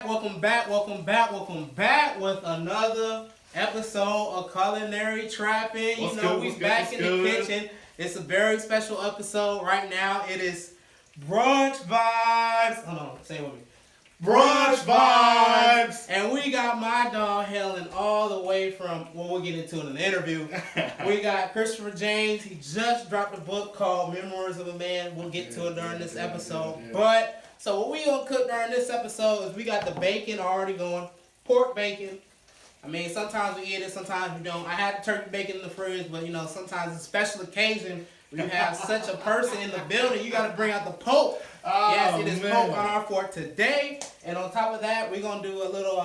Welcome back with another episode of Culinary Trapping. We back in the kitchen. It's a very special episode right now. It is brunch vibes. Hold on, say it with me. Brunch vibes. And we got my dog hailing all the way from, well, we'll get into it in the interview. We got Christopher James. He just dropped a book called Memoirs of a Man. We'll get to it during this episode. But so what we gonna cook during this episode is we got the bacon already going, pork bacon. I mean, sometimes we eat it, sometimes we don't. I had the turkey bacon in the fridge, but sometimes it's a special occasion when you have such a person in the building, you gotta bring out the poke. Yes, it is poke on our fork today. And on top of that, we're gonna do a little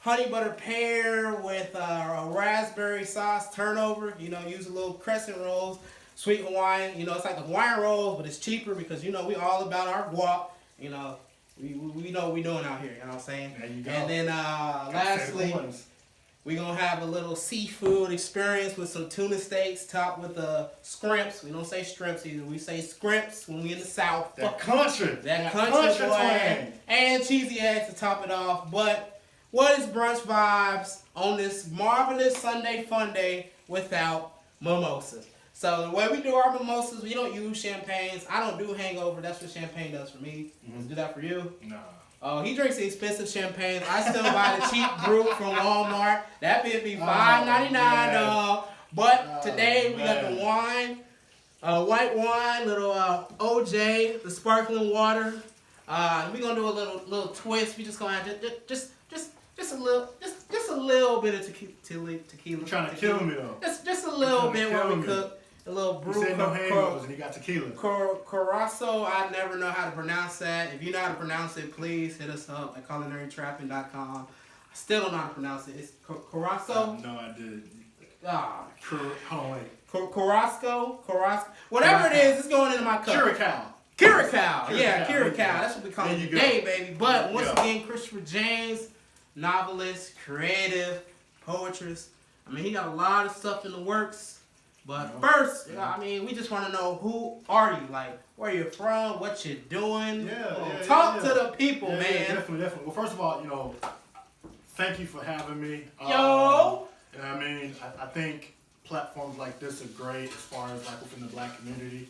honey butter pear with a raspberry sauce turnover. Use a little crescent rolls, sweet Hawaiian. It's like the Hawaiian rolls, but it's cheaper because we all about our guap. We know what we doing out here, you know what I'm saying? There you go. And then lastly, we're going to have a little seafood experience with some tuna steaks topped with scrimps. We don't say shrimps either. We say scrimps when we in the South. That country boy. And cheesy eggs to top it off. But what is brunch vibes on this marvelous Sunday fun day without mimosas? So the way we do our mimosas, we don't use champagnes. I don't do hangover. That's what champagne does for me. Does it do that for you? No. Oh, he drinks the expensive champagne. I still buy the cheap brew from Walmart. That bitch be $5.99, dog. But today we got the wine, white wine, little OJ, the sparkling water. We're gonna do a little twist. We just gonna have just a little bit of tequila. You're trying to kill me though. Just a little bit while we cook. A little brew. You said no hangovers and you got tequila. Curaçao, I never know how to pronounce that. If you know how to pronounce it, please hit us up at culinarytrapping.com. I still don't know how to pronounce it. It's Curaçao? No, I did. Carrasco? Whatever it is, it's going into my cup. Curacao. Yeah, Curacao. That's what we call it today, baby. But once again, Christopher James, novelist, creative, poetress. I mean, he got a lot of stuff in the works. But first, we just want to know, who are you? Like, where you're from, what you're doing. Talk to the people, man. Definitely. Well, first of all, thank you for having me. Yo! I think platforms like this are great as far as like within the black community,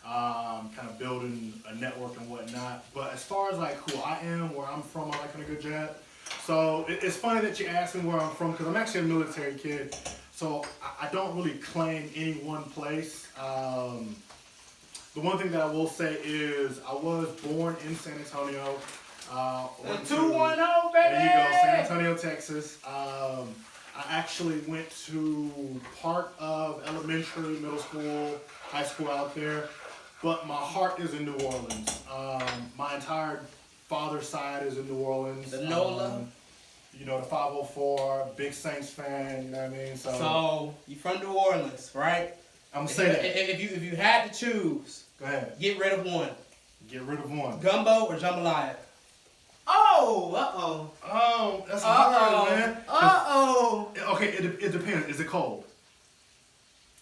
kind of building a network and whatnot. But as far as like who I am, where I'm from, I like a good jab. So it's funny that you asked me where I'm from because I'm actually a military kid. So I don't really claim any one place. The one thing that I will say is I was born in San Antonio. 210, baby! There you go, San Antonio, Texas. I actually went to part of elementary, middle school, high school out there. But my heart is in New Orleans. My entire father's side is in New Orleans. The NOLA. The 504, big Saints fan, you know what I mean? So you from New Orleans, right? I'm gonna say that. If you had to choose, go ahead. Get rid of one. Get rid of one. Gumbo or jambalaya? Oh, that's hard, man. Okay, it depends. Is it cold?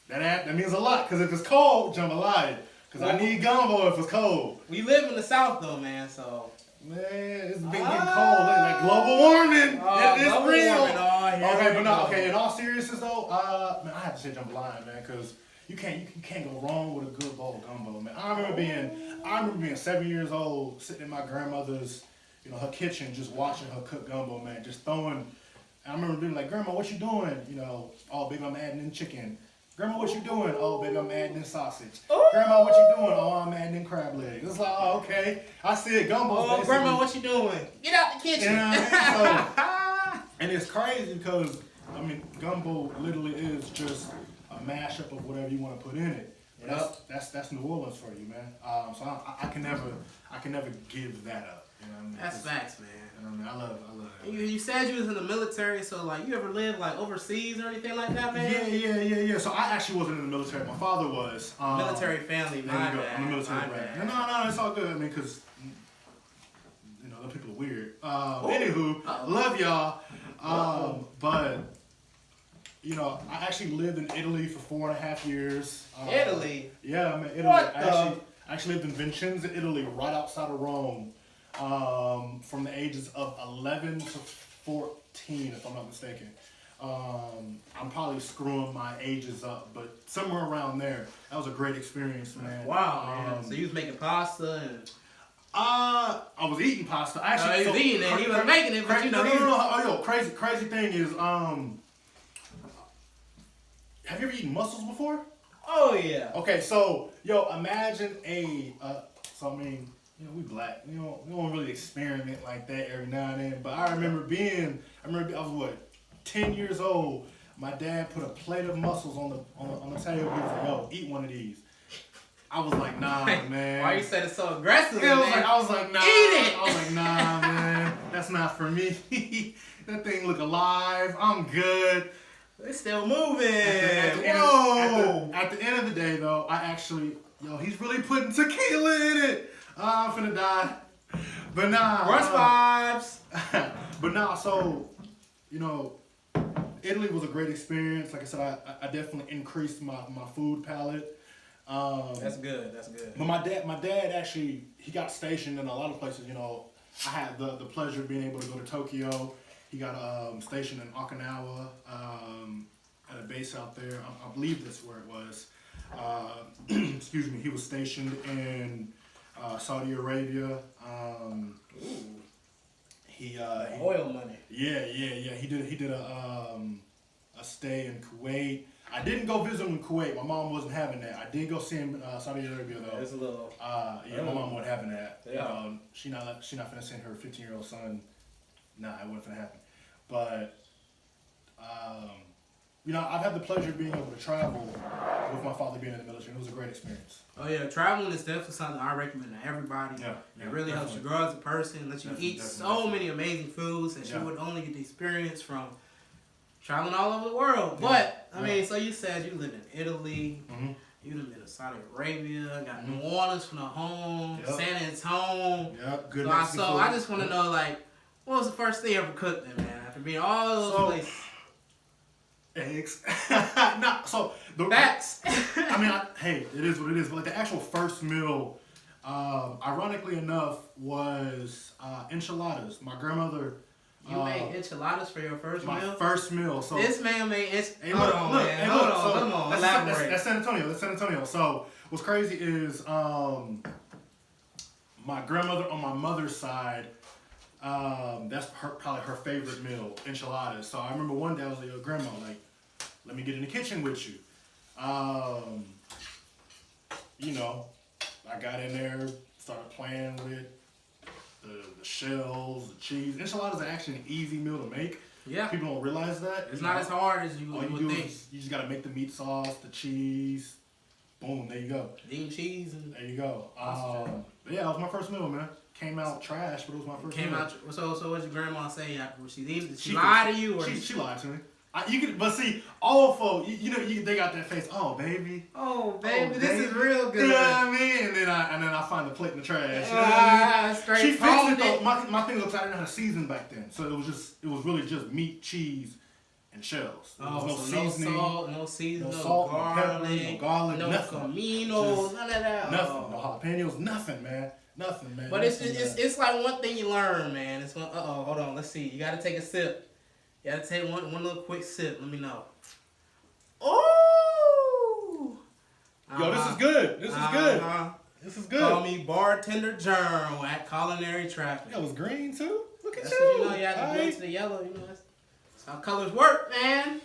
That means a lot, because if it's cold, jambalaya. Because I need gumbo if it's cold. We live in the South though, man, so. Man, it's been getting cold. Like global warming. It's real. Okay, in all seriousness though, man, I have to say jambalaya, man, because you can't go wrong with a good bowl of gumbo, man. I remember being 7 years old, sitting in my grandmother's, her kitchen, just watching her cook gumbo, man, just throwing. I remember being like, Grandma, what you doing? Oh, baby, I'm adding in chicken. Grandma, what you doing? Oh, baby, I'm adding in sausage. Ooh. Grandma, what you doing? Oh, I'm adding in crab legs. It's like, oh, okay. I see it. Gumbo. Oh, Grandma, what you doing? Get out the kitchen. You know what I mean? And it's crazy because, gumbo literally is just a mashup of whatever you want to put in it. That's New Orleans for you, man. So I can never give that up. That's facts, man. I love it. You said you was in the military, so like you ever lived like overseas or anything like that, man? Yeah. So I actually wasn't in the military. My father was. Military family, my bad. I'm a military brat. No, it's all good. Because those people are weird. Anywho, love y'all. But I actually lived in Italy for 4.5 years. Italy? Yeah, Italy. What I actually lived in Vicenza, Italy, right outside of Rome. from the ages of 11 to 14, if I'm not mistaken. I'm probably screwing my ages up, but somewhere around there. That was a great experience, man. Wow, man. So you was making pasta and... I was eating pasta. Actually, he was eating it. He was making it, but you know. No. Oh, yo, crazy thing is, have you ever eaten mussels before? Oh yeah. Okay, so yo, imagine so I mean, you know, we black, we don't really experiment like that every now and then. But I remember I was what, 10 years old. My dad put a plate of mussels on the table. He was like, yo, eat one of these. I was like, nah, man. Why you said it so aggressive? Yeah, I was like, nah. Eat it. I was like, nah, man. That's not for me. That thing look alive. I'm good. It's still moving. At the end of the day, though, he's really putting tequila in it. I'm finna die. But nah. Rush vibes. But nah, so, you know, Italy was a great experience. Like I said, I definitely increased my food palate. That's good. But my dad actually, he got stationed in a lot of places. You know, I had the pleasure of being able to go to Tokyo. He got stationed in Okinawa at a base out there. I believe that's where it was. Excuse me. He was stationed in Saudi Arabia. Oil money. Yeah. He did a stay in Kuwait. I didn't go visit him in Kuwait. My mom wasn't having that. I did go see him in Saudi Arabia though. It's a little. My mom wasn't having that. Yeah. She not finna send her 15-year-old son. Nah, it wasn't finna happen. But you know, I've had the pleasure of being able to travel with my father being in the military. It was a great experience. Oh yeah, traveling is definitely something I recommend to everybody. Yeah, it really helps you grow as a person, lets you eat so many amazing foods that you would only get the experience from traveling all over the world. Yeah. But I mean, so you said you lived in Italy, you lived in Saudi Arabia, got New Orleans from the home, San Antonio. Yep, good. So I just want to know, like, what was the first thing you ever cooked then, man? After being all those places. Eggs. The facts. I mean, hey, it is what it is. But like the actual first meal, ironically enough, was enchiladas. My grandmother. You made enchiladas for your first meal? My first meal. So this man made Hold on, come on, elaborate. That's San Antonio. So what's crazy is my grandmother on my mother's side. That's probably her favorite meal, enchiladas. So I remember one day I was like, yo, Grandma, like, let me get in the kitchen with you. You know, I got in there, started playing with the shells, the cheese. Enchiladas are actually an easy meal to make. Yeah. People don't realize that. It's not as hard as you would think. You just gotta make the meat sauce, the cheese. Boom, there you go. Lean cheese. There you go. But yeah, it was my first meal, man. Came out trash, but it was my first meal. So what did your grandma say afterwards? She lied to you? Or she lied to me. But see, all folk, they got that face. Oh, baby. Oh, baby, this is real good. You know what I mean? And then I find the plate in the trash. You know what I mean? She fixed it though. My thing looks like I didn't know how to season back then, so it was really just meat, cheese, and shells. There was no seasoning, no seasoning, no salt, no pepper, no garlic, no nothing. Caminos, none of that. Nothing. No jalapenos, nothing, man. Nothing, man. But it's like one thing you learn, man. It's one. Hold on. Let's see. You gotta take a sip. You gotta take one little quick sip. Let me know. Ooh. Yo, this is good. This is good. This is good. Call me Bartender Germ at Culinary Trapping. That was green too. Look at that's you. What, you have to go to the yellow. That's how colors work, man.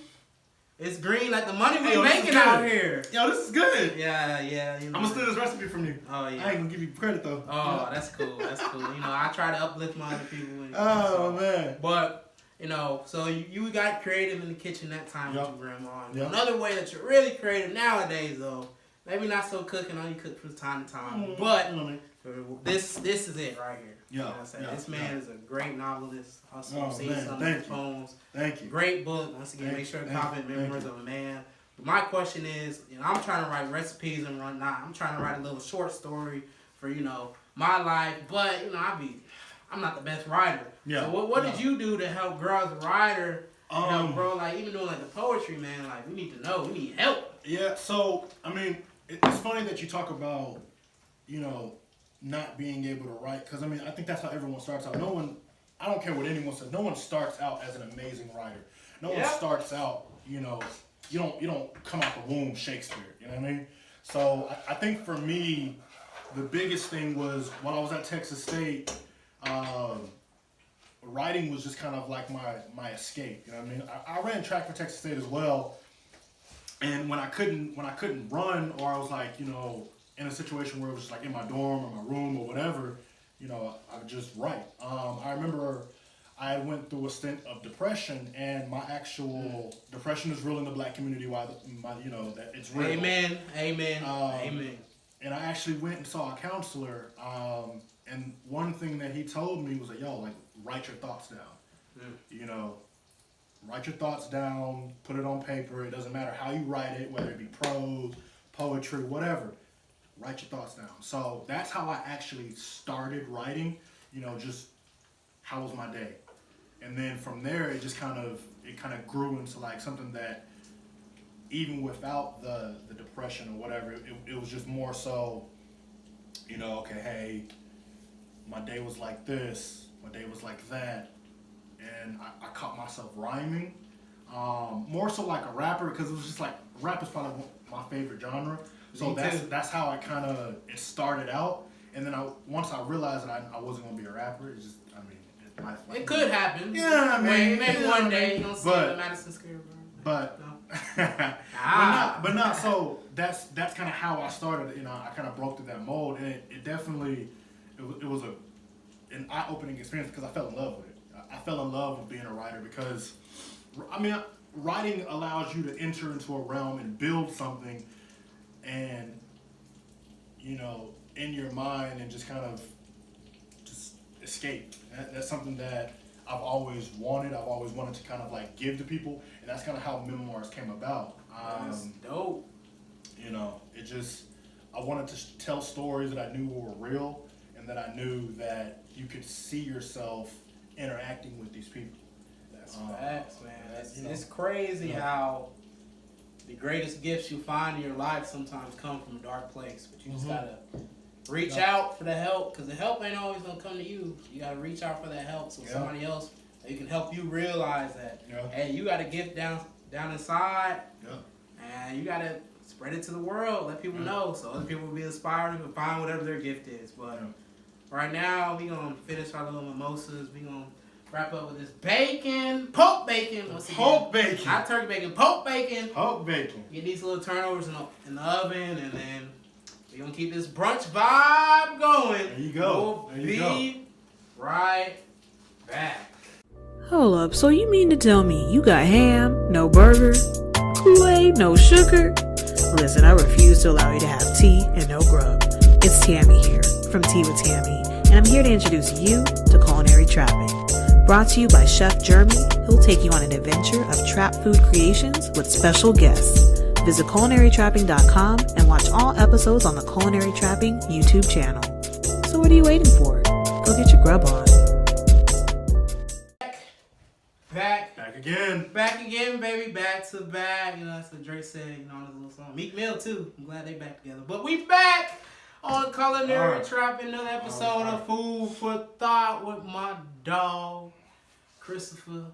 It's green like the money we making out here. Yo, this is good. Yeah. I'm gonna steal this recipe from you. Oh yeah. I ain't gonna give you credit though. Oh, that's cool. That's cool. I try to uplift my other people. Man. But so you got creative in the kitchen that time with your grandma. Another way that you're really creative nowadays, though, maybe not so cooking. Only cook from time to time, but this is it right here. You know what I'm saying? This man is a great novelist. Also, seen some of his poems. Thank you. Great book. Once again, make sure to comment Memoirs of a Man. But my question is, I'm trying to write recipes and whatnot. I'm trying to write a little short story for my life, but I'm not the best writer. Yeah. So what did you do to help grow as a writer? Bro, like even doing like the poetry, man. Like we need to know. We need help. Yeah. So I mean, it's funny that you talk about not being able to write, because I mean, I think that's how everyone starts out. I don't care what anyone says, no one starts out as an amazing writer. No one starts out, you don't come out the womb Shakespeare, you know what I mean? So I think for me, the biggest thing was when I was at Texas State, writing was just kind of like my escape, you know what I mean? I ran track for Texas State as well, and when I couldn't run, or I was like, in a situation where it was just like in my dorm or my room or whatever, I would just write. I remember I went through a stint of depression, and my actual depression is real in the Black community. That it's real. Amen. Amen. And I actually went and saw a counselor, and one thing that he told me was like, write your thoughts down. Write your thoughts down, put it on paper. It doesn't matter how you write it, whether it be prose, poetry, whatever. Write your thoughts down. So that's how I actually started writing, just how was my day. And then from there, it kind of grew into like something that even without the depression or whatever, it was just more so, okay, hey, my day was like this, my day was like that. And I caught myself rhyming, more so like a rapper, because it was just like, rap is probably my favorite genre. So that's how it started out. And then once I realized that I wasn't going to be a rapper, it just, it could happen. Yeah, I mean, maybe one day you're going to see the Madison Square Garden. But not so. That's kind of how I started. I kind of broke through that mold, and it definitely it was an eye-opening experience because I fell in love with it. I fell in love with being a writer because, writing allows you to enter into a realm and build something, and in your mind, and just kind of just escape. That's something that I've always wanted. I've always wanted to kind of like give to people, and that's kind of how memoirs came about. That's dope. I wanted to tell stories that I knew were real, and that I knew that you could see yourself interacting with these people. That's facts, man. It's crazy how the greatest gifts you find in your life sometimes come from a dark place, but you just gotta reach out for the help, because the help ain't always gonna come to you. You gotta reach out for that help so somebody else they can help you realize that hey, you got a gift down inside, and you gotta spread it to the world, let people know, so other people will be inspired and find whatever their gift is. But right now we gonna finish our little mimosas. We gonna wrap up with this pork bacon. Pork bacon. Not turkey bacon, pork bacon. Pork bacon. Get these little turnovers in the oven, and then we're going to keep this brunch vibe going. There you go. We'll be right back. Hold up, so you mean to tell me you got ham, no burger, Kool-Aid, no sugar? Listen, I refuse to allow you to have tea and no grub. It's Tammy here from Tea with Tammy, and I'm here to introduce you to Culinary Trapping. Brought to you by Chef Jeremy, who'll take you on an adventure of trap food creations with special guests. Visit culinarytrapping.com and watch all episodes on the Culinary Trapping YouTube channel. So what are you waiting for? Go get your grub on. Back again, baby. Back to back. That's what Drake said, on his little song. Meek Mill, too. I'm glad they back together. But we back on Culinary Trapping, another episode of Food for Thought with my dog, Christopher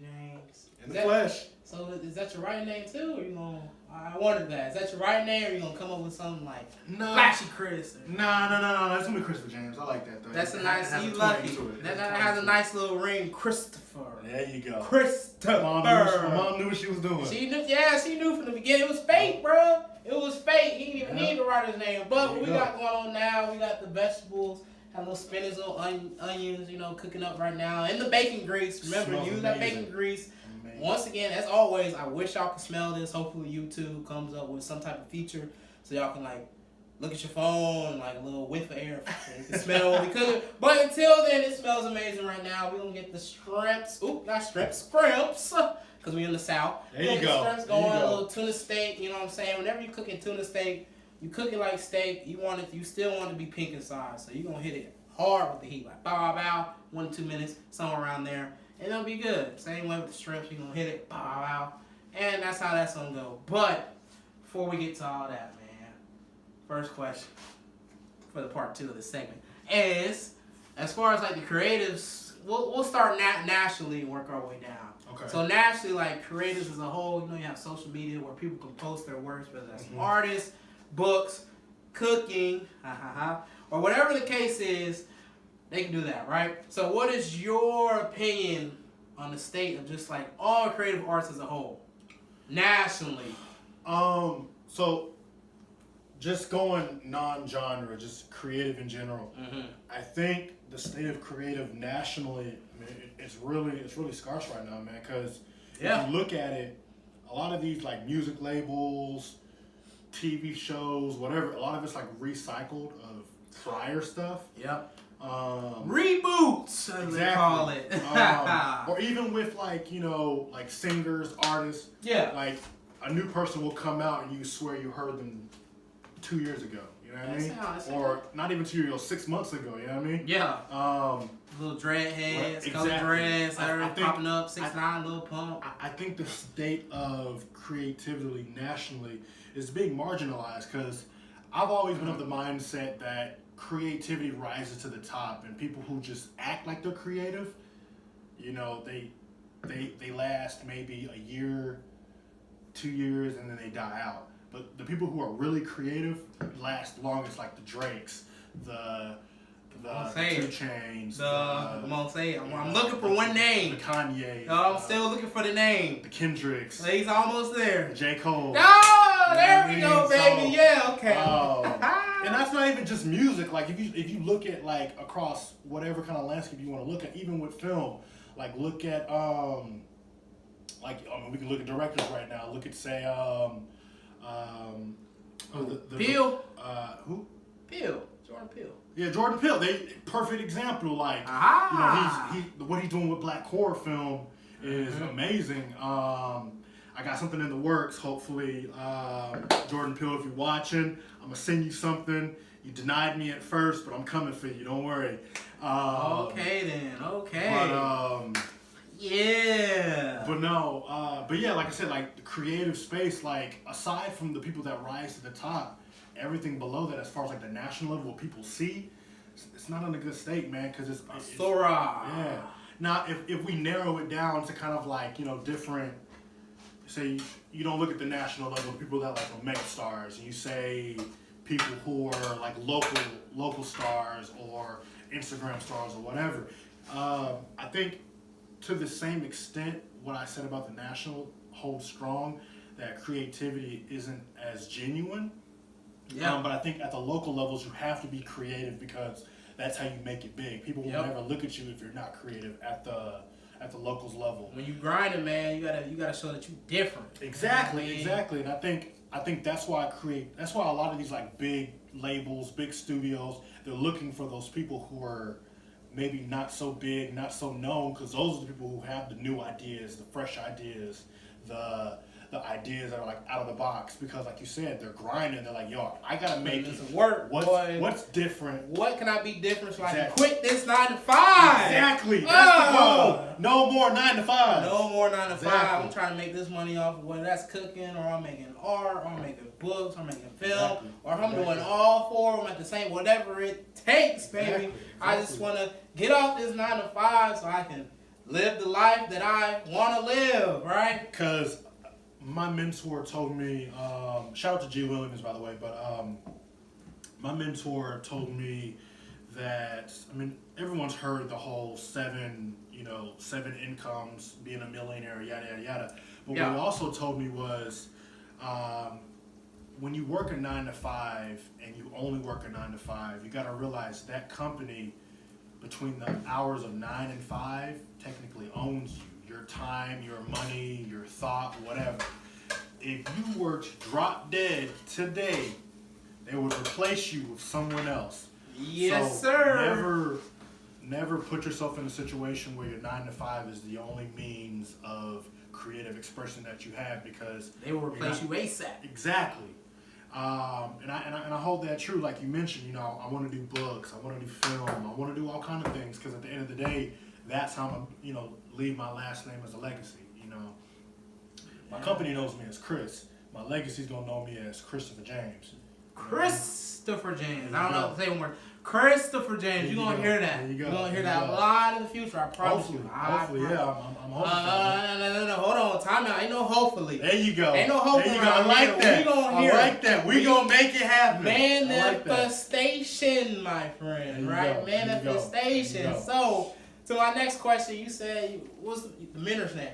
James. In the flesh. So is that your right name too, or you gonna? I wondered that. Is that your right name, or you gonna come up with something like Flashy Chris? No. That's gonna be Christopher James. I like that though. That's a nice. You lucky. That has a nice little ring, Christopher. There you go. Christopher. My mom knew what she was doing. She knew. Yeah, she knew from the beginning. It was fake, bro. It was fake. He didn't even need to write his name. But what we got going on now, we got the vegetables. Have a little spinach, little onions, cooking up right now. And the bacon grease. Remember, use that bacon grease. Once again, as always, I wish y'all could smell this. Hopefully YouTube comes up with some type of feature so y'all can look at your phone and a little whiff of air so you can smell what we cooking. But until then, it smells amazing right now. We're gonna get the shrimps. Not shrimps, because we in the South. There you go. Shrimps going, a little tuna steak, you know what I'm saying? Whenever you cooking tuna steak, you cook it like steak, you still want it to be pink inside. So you're gonna hit it hard with the heat, bow, bow, bow, 1 to 2 minutes, somewhere around there. And it'll be good. Same way with the shrimps, you're going to hit it, bow out. And that's how that's going to go. But before we get to all that, man, first question. for the part 2 of this segment, is as far as like the creatives, we'll start nationally and work our way down. Okay. So nationally, like creatives as a whole, you have social media where people can post their works, whether that's artists, books, cooking, or whatever the case is, they can do that, right? So what is your opinion on the state of just like all creative arts as a whole, nationally? So just going non-genre, just creative in general. I think the state of creative nationally, I mean, it's really scarce right now, man. Because if you look at it, a lot of these like music labels, TV shows, whatever, a lot of it's like recycled of prior stuff. Yep. Reboots, as they call it. Or even with like, like singers, artists. Yeah. Like a new person will come out and you swear you heard them 2 years ago. You know what I mean? Or not even 2 years ago, 6 months ago. You know what I mean? Yeah. Little dread heads, color dreads, popping up, 6ix9ine, Lil Pump. I think the state of creativity nationally is being marginalized because I've always been of the mindset that creativity rises to the top, and people who just act like they're creative, they last maybe a year, 2 years, and then they die out. But the people who are really creative last longest, like the Drakes, the 2 Chainz. I'm gonna say it. I'm looking for one name. The Kanye. No, I'm still looking for the name. The Kendricks. He's almost there. J. Cole. Oh, there we go, baby. Yeah, okay. And that's not even just music. Like if you look at like across whatever kind of landscape you want to look at, even with film, like look at we can look at directors right now. Look at say Peele. Who? Peele. Jordan Peele. Yeah, Jordan Peele. Perfect example. Like what he's doing with black horror film is amazing. I got something in the works. Hopefully, Jordan Peele, if you're watching, I'm gonna send you something. You denied me at first, but I'm coming for you. Don't worry. Okay then. Okay. But yeah. But no. But yeah, like I said, like the creative space, like aside from the people that rise to the top, everything below that, as far as like the national level, what people see, it's not in a good state, man. Because it's yeah. Now, if we narrow it down to kind of like different. Say you don't look at the national level, people that like are mega stars, and you say people who are like local stars or Instagram stars or whatever. I think to the same extent what I said about the national holds strong, that creativity isn't as genuine. Yeah. But I think at the local levels you have to be creative because that's how you make it big. People will never look at you if you're not creative at the locals level. When you grinding, man, you gotta show that you different. Exactly. And I think that's why a lot of these like big labels, big studios, they're looking for those people who are maybe not so big, not so known, because those are the people who have the new ideas, the fresh ideas, the ideas that are like out of the box. Because like you said, they're grinding. They're like, yo, I gotta make it work. What's different? What can I be different so I can quit this 9 to 5? Exactly. That's the goal. No more 9 to 5. No more 9 to 5. I'm trying to make this money off of whether that's cooking, or I'm making art, or I'm making books, or I'm making film, or if I'm doing all 4 of them at the same, whatever it takes, baby. I just want to get off this 9 to 5 so I can live the life that I want to live, right? Because my mentor told me, shout out to G. Williams, by the way, but my mentor told me that, everyone's heard the whole 7 incomes, being a millionaire, yada, yada, yada. But what he also told me was, when you work a 9 to 5 and you only work a 9 to 5, you got to realize that company between the hours of 9 and 5 technically owns you. Your time, your money, your thought, whatever. If you were to drop dead today, they would replace you with someone else. Yes, sir. Never put yourself in a situation where your 9 to 5 is the only means of creative expression that you have, because they will replace you ASAP. Exactly. And I hold that true. Like you mentioned, I want to do books, I want to do film, I want to do all kinds of things, because at the end of the day, that's how I'm, leave my last name as a legacy. My company knows me as Chris. My legacy's gonna know me as Christopher James. Christopher James. I don't know how to say one word. Christopher James. You're going to hear that. You're going to hear that a lot in the future. I promise you. Hopefully, yeah. I'm hoping. No. Hold on. Time out. Ain't no hopefully. There you go. Ain't no hopefully. I like that. I like that. We gonna make it happen. Manifestation, my friend. Right? Manifestation. So, to my next question, you said, what's the mentor's name?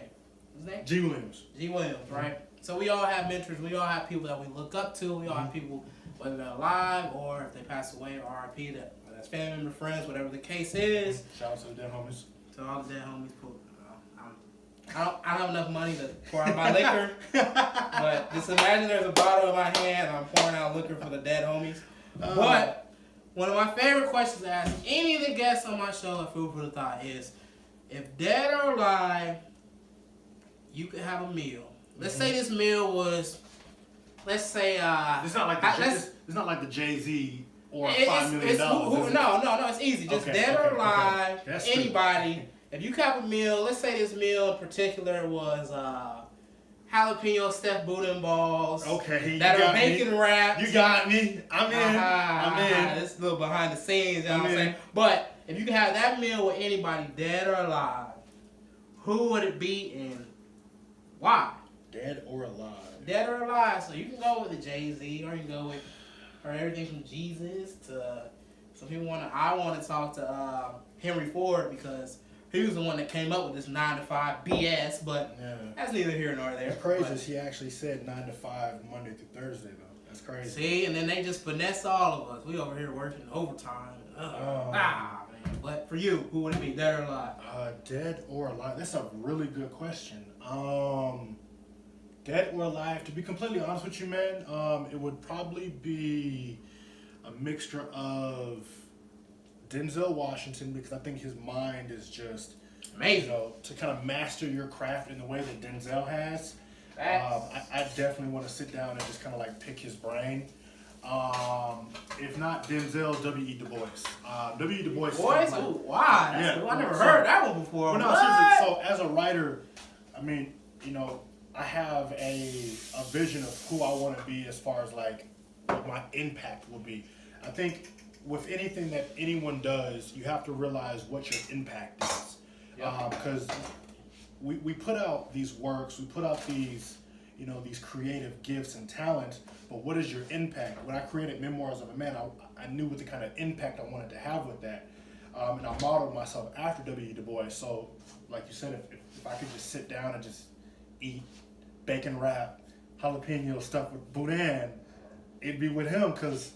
His name? G. Williams. G. Williams, right? So we all have mentors. We all have people that we look up to. We all have people, whether they're alive or if they pass away, or RIP, that's family member, friends, whatever the case is. Shout out to the dead homies. To all the dead homies. I don't have enough money to pour out my liquor, but just imagine there's a bottle in my hand and I'm pouring out liquor for the dead homies. But one of my favorite questions to ask any of the guests on my show at Food for the Thought is, if dead or alive, you could have a meal. Let's say this meal was, let's say it's not like the Jay-Z or $5 million. No, it's easy. Just dead or alive, anybody. True. If you have a meal, let's say this meal in particular was jalapeno stuffed boudin balls. Okay, that are bacon wrapped. You got me. I'm in. This is a little behind the scenes, you know what I'm saying? But if you could have that meal with anybody, dead or alive, who would it be and why? Dead or alive. Dead or alive. So you can go with the Jay-Z, or you can go with everything from Jesus to some people I want to talk to Henry Ford, because he was the one that came up with this 9 to 5 BS, but that's neither here nor there. It's crazy he actually said 9 to 5 Monday through Thursday, though. That's crazy. See, and then they just finesse all of us. We over here working overtime. Man. But for you, who would it be, dead or alive? Dead or alive? That's a really good question. Dead or alive? To be completely honest with you, man, it would probably be a mixture of Denzel Washington, because I think his mind is just amazing. To kind of master your craft in the way that Denzel has. I definitely want to sit down and just kind of like pick his brain. If not Denzel, W.E. Du Bois. W.E. Du Bois. Wow. I never heard that one before. Well, no, seriously. So as a writer, I mean, I have a vision of who I want to be as far as like what my impact will be. I think with anything that anyone does, you have to realize what your impact is. Because we put out these works, we put out these, these creative gifts and talents, but what is your impact? When I created Memoirs of a Man, I knew what the kind of impact I wanted to have with that. And I modeled myself after W.E. Du Bois. So, like you said, if I could just sit down and just eat bacon wrap, jalapeno stuffed with boudin, it'd be with him, because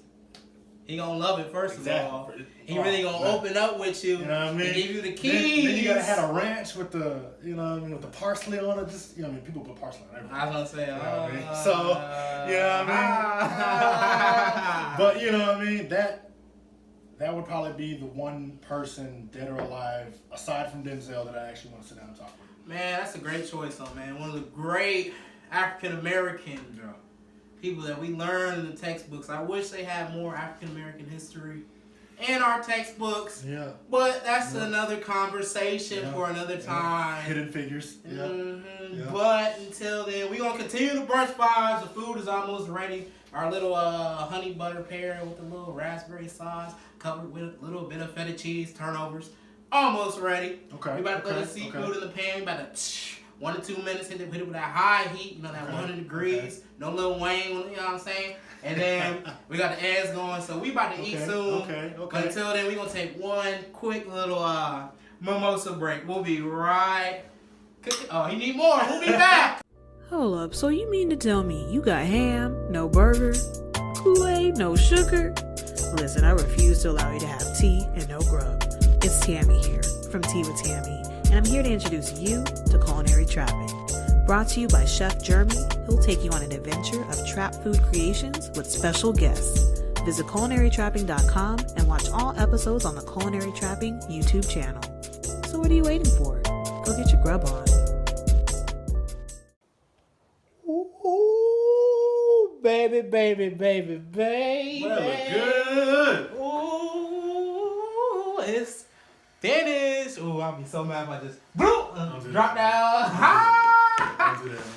he gonna love it first of all. He really gonna open up with you. You know what I mean? And give you the keys. Then you gotta have a ranch with the, with the parsley on it. Just, people put parsley on everything. I was gonna say, So, But you know what I mean? That would probably be the one person, dead or alive, aside from Denzel, that I actually want to sit down and talk with. Man, that's a great choice, though, man. One of the great African American people that we learn in the textbooks. I wish they had more African American history in our textbooks. Yeah. But that's another conversation for another time. Hidden figures. But until then, we're gonna continue the brunch vibes. The food is almost ready. Our little honey butter pear with a little raspberry sauce, covered with a little bit of feta cheese, turnovers. Almost ready. Okay. We about to put the seafood in the pan. We about to 1 to 2 minutes, hit it with that high heat, that 100 degrees. No Lil Wayne, you know what I'm saying? And then we got the eggs going, so we about to eat soon. But until then, we gonna take one quick little mimosa break. We'll be right. Oh, he need more. We'll be back. Hold up, so you mean to tell me you got ham, no burger, Kool-Aid, no sugar? Listen, I refuse to allow you to have tea and no grub. It's Tammy here from Tea with Tammy, and I'm here to introduce you to Culinary Trapping. Brought to you by Chef Jeremy, who'll take you on an adventure of trap food creations with special guests. Visit culinarytrapping.com and watch all episodes on the Culinary Trapping YouTube channel. So what are you waiting for? Go get your grub on. Ooh, baby. Well, good. Ooh, it's finished. Ooh, I'll be so mad if I just drop down.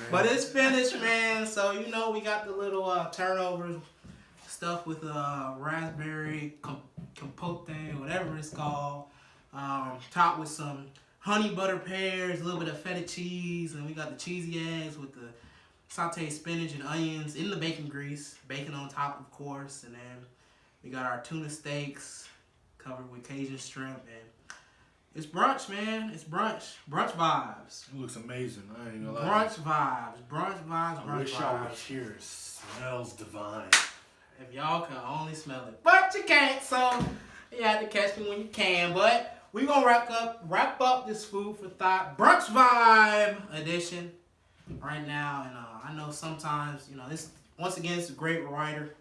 But it's finished, man. So we got the little turnovers stuffed with raspberry compote, whatever it's called. Topped with some honey butter pears, a little bit of feta cheese, and we got the cheesy eggs with the sauteed spinach and onions in the bacon grease. Bacon on top, of course, and then we got our tuna steaks covered with Cajun shrimp, and it's brunch, man. It's brunch. Brunch vibes. It looks amazing. I ain't gonna lie. Brunch vibes. Brunch vibes. I wish y'all was here. It smells divine. If y'all can only smell it, but you can't. So you have to catch me when you can. But we gonna wrap up this food for thought brunch vibe edition right now. And I know sometimes this once again it's a great writer.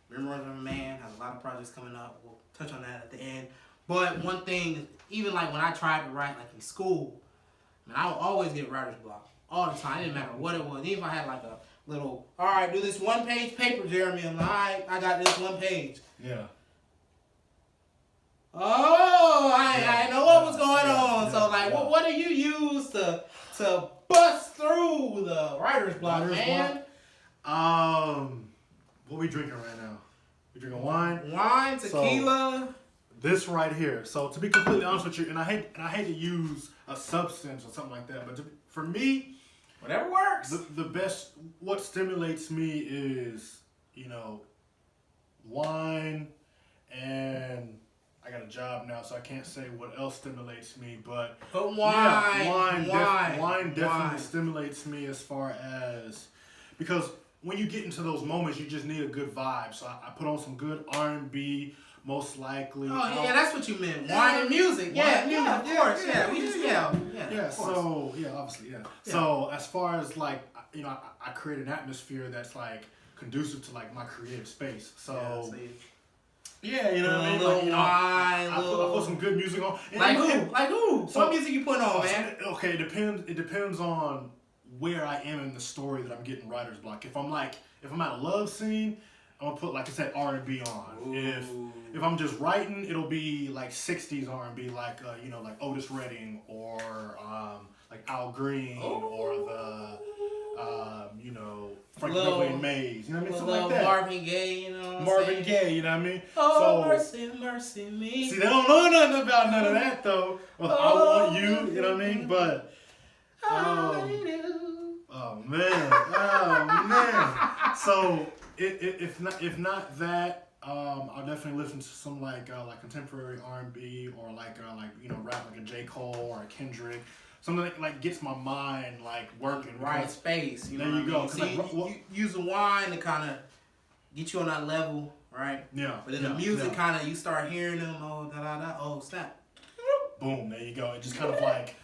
Memoirs of a Man has a lot of projects coming up. We'll touch on that at the end. But one thing, even like when I tried to write like in school, I would always get writer's block all the time. It didn't matter what it was. Even if I had like a little, all right, do this 1-page paper, Jeremy. I'm like, all right, I got this 1 page. Yeah. Oh, I know what was going on. So like, what do you use to bust through the writer's block, man? What we drinking right now? We drinking wine. Wine, tequila. So, this right here. So to be completely honest with you, and I hate to use a substance or something like that, but for me, whatever works. The best, what stimulates me is wine, and I got a job now, so I can't say what else stimulates me, but wine definitely stimulates me as far as, because when you get into those moments, you just need a good vibe. So I put on some good R&B, most likely. Oh yeah, that's what you meant. Wine and music. Yeah, of course. Yeah, we just So obviously. So as far as like I create an atmosphere that's like conducive to like my creative space. So. Yeah, you know what I mean? Little wine, I put some good music on. Like who? So, what music you putting on, man? Okay, it depends on where I am in the story that I'm getting writer's block. If I'm at a love scene, I'm gonna put, like I said, R&B on. Ooh. If I'm just writing, it'll be like 60s R&B, like like Otis Redding or like Al Green or the Frankie Beverly Mays, you know what I mean? Something like that. Marvin Gaye, Marvin Gaye, you know what I mean? Oh, mercy, mercy me. See, they don't know nothing about none of that though. Well, I Want You, you know what I mean? But oh man. So if not that, I'll definitely listen to some like contemporary R&B or like rap like a J. Cole or a Kendrick. Something that like gets my mind like working. Right space. You know there you go. See, you use the wine to kind of get you on that level, right? Yeah. But then the music kind of, you start hearing them, oh snap. Boom, there you go. It just kind of like,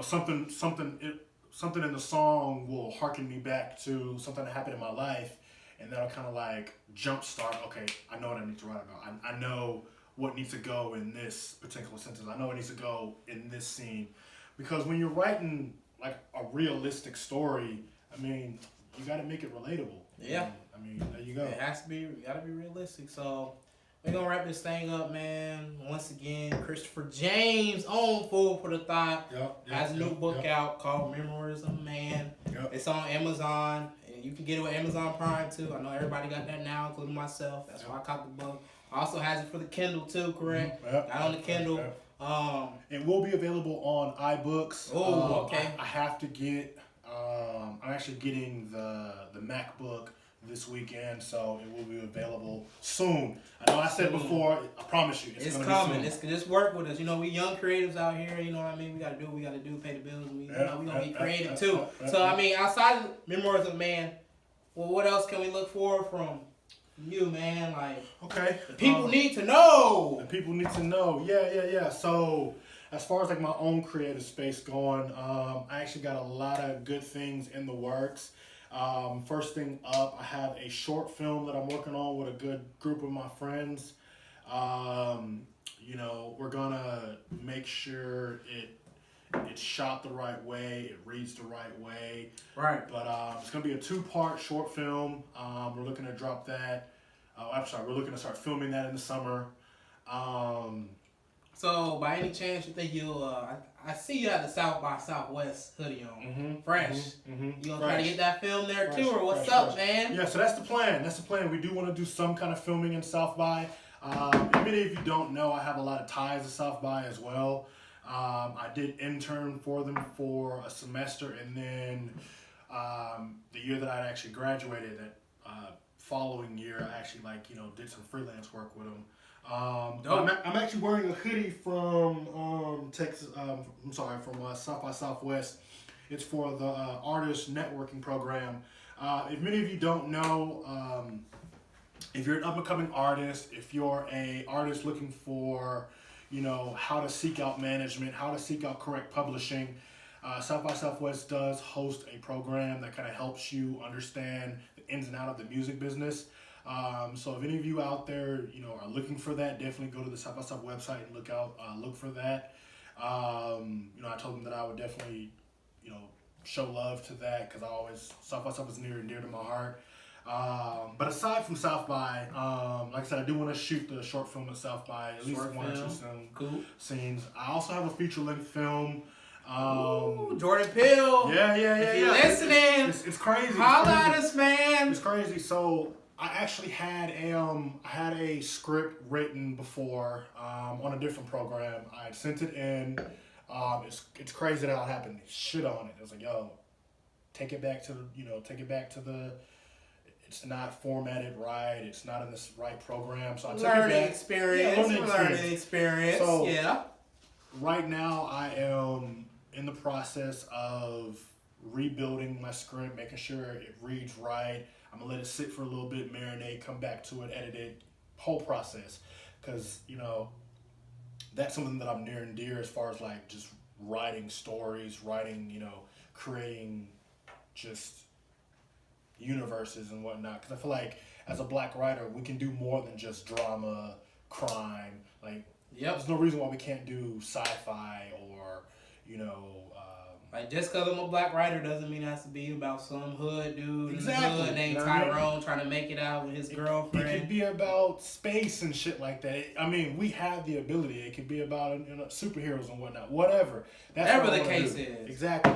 something in the song will harken me back to something that happened in my life, and that'll kind of like jumpstart. Okay, I know what I need to write about. I know what needs to go in this particular sentence. I know what needs to go in this scene. Because when you're writing like a realistic story, I mean, you got to make it relatable. Yeah. There you go. It has to be. You got to be realistic. So we're gonna wrap this thing up, man. Once again, Christopher James on Food for the Thought has a new book out called Memoirs of a Man. Yep. It's on Amazon, and you can get it with Amazon Prime too. I know everybody got that now, including myself. That's why I caught the book. Also has it for the Kindle too, correct? Got on the Kindle. It will be available on iBooks. Oh, okay. I have to get. I'm actually getting the MacBook this weekend, so it will be available soon. I know I said before. I promise you, it's coming. Just work with us. We young creatives out here. You know what I mean? We gotta do what we gotta do, pay the bills. We gonna be creative too. So outside of Memoirs of Man, well, what else can we look for from you, man? Like, okay, the people need to know. The people need to know. Yeah. So, as far as like my own creative space going, I actually got a lot of good things in the works. First thing up, I have a short film that I'm working on with a good group of my friends. We're gonna make sure it's shot the right way, it reads the right way. Right. But it's gonna be a 2-part short film. We're looking to drop that. We're looking to start filming that in the summer. So, by any chance, you think you'll? I see you have the South by Southwest hoodie on, fresh. You gonna try to get that film there too, or what's up, man? Yeah, so that's the plan. That's the plan. We do want to do some kind of filming in South by. Many of you don't know, I have a lot of ties to South by as well. I did intern for them for a semester, and then the year that I actually graduated, that following year, I actually did some freelance work with them. I'm actually wearing a hoodie from Texas. I'm sorry, from South by Southwest. It's for the artist networking program. If many of you don't know, if you're an up-and-coming artist, if you're a artist looking for, how to seek out management, how to seek out correct publishing, South by Southwest does host a program that kind of helps you understand the ins and outs of the music business. So if any of you out there, are looking for that, definitely go to the South by South website and look for that. I told them that I would definitely, show love to that because South by South is near and dear to my heart. But aside from South by, like I said, I do want to shoot the short film at South by, at least one or two scenes. I also have a feature-length film. Ooh, Jordan Peele. Yeah. If you're listening, it's crazy. Holla at us, man. It's crazy. So I actually had a script written before on a different program. I had sent it in. It's crazy that all happened. Shit on it. I was like, yo, take it back to the. It's not formatted right. It's not in this right program. So I took it back. Learning experience. So, yeah. Right now, I am in the process of rebuilding my script, making sure it reads right. I'm going to let it sit for a little bit, marinate, come back to it, edit it, whole process. Because, that's something that I'm near and dear as far as just writing stories, creating just universes and whatnot. Because I feel like as a black writer, we can do more than just drama, crime. There's no reason why we can't do sci-fi or, just because I'm a black writer doesn't mean it has to be about some hood dude exactly. Hood named Tyrone trying to make it out with his girlfriend. It could be about space and shit like that. We have the ability. It could be about superheroes and whatnot. Whatever. Whatever the case is. Exactly.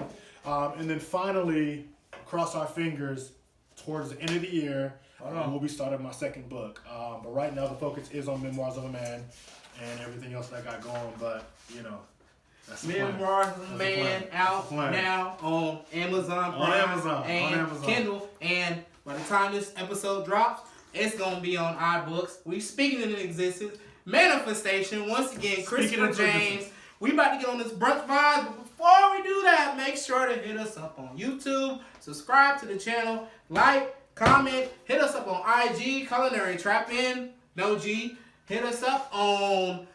And then finally, cross our fingers, towards the end of the year, we'll be starting my second book. But right now the focus is on Memoirs of a Man and everything else that I got going. But, that's the plan. Memoirs of a Man out now on Amazon Prime and Kindle. And by the time this episode drops, it's going to be on iBooks. We speaking it in existence. Manifestation. Once again, Christopher James. We about to get on this brunch vibe. But before we do that, make sure to hit us up on YouTube. Subscribe to the channel. Like, comment. Hit us up on IG, Culinary Trapping. No G. Hit us up on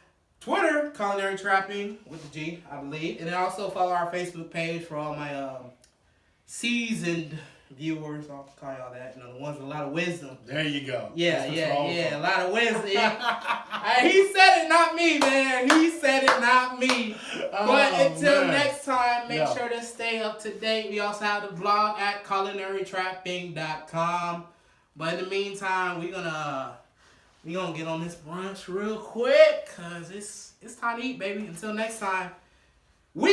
Twitter, Culinary Trapping with the G, I believe. And then also follow our Facebook page for all my seasoned viewers. I'll call y'all that. The ones with a lot of wisdom. There you go. Yeah. A lot of wisdom. He said it, not me, man. He said it, not me. But until next time, make sure to stay up to date. We also have the blog at culinarytrapping.com. But in the meantime, we're gonna get on this brunch real quick, cause it's time to eat, baby. Until next time, we